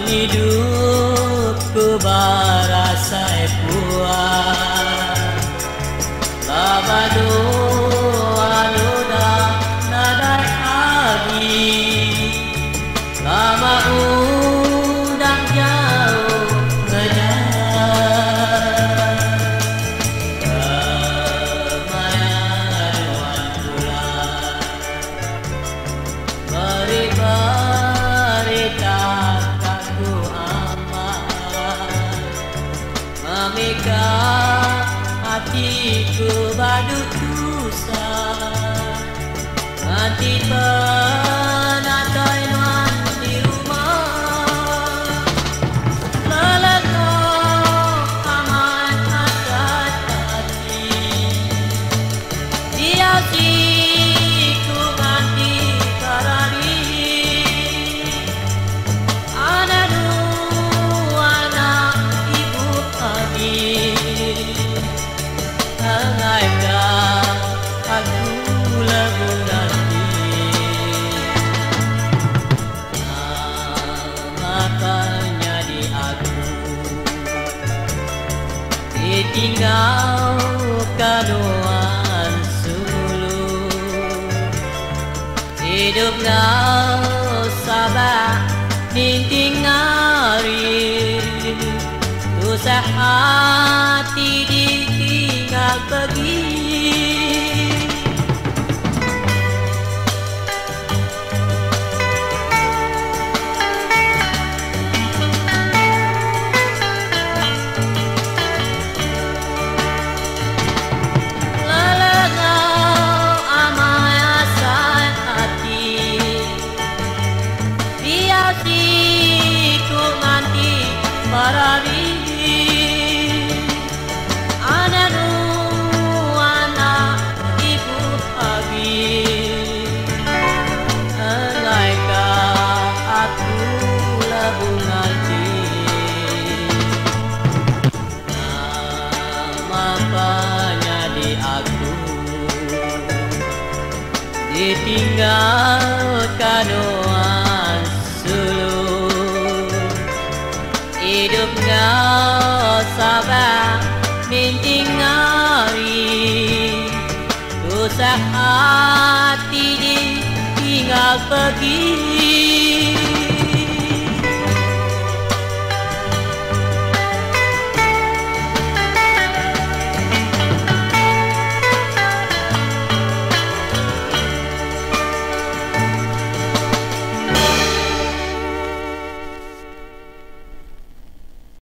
hidupku berasa puas. Lama doa luda nadai hati, lama udang jauh ngejar. Kemayanuan bulan beritakan ku aman, memikat hatiku badut dosa. Nanti penatoi nuan di rumah, lelekong aman akan hati. Dia siku nanti karari, ada dua anak ibu kami. Angaikah aku lagu nanti, makanya di aku ditinggalkan Wan Sulu. Hidup ngau sabar ninting hari, susah hati ditinggal pergi. Lelengau amai asal hati, biar siku nanti berari. Ada dua anak ibu abi, angaikah aku labu nanti. Makanya di aku ditinggalkan Wan Sulu. Hidup ngau sabar ninting hari, susah hati ditinggal pergi.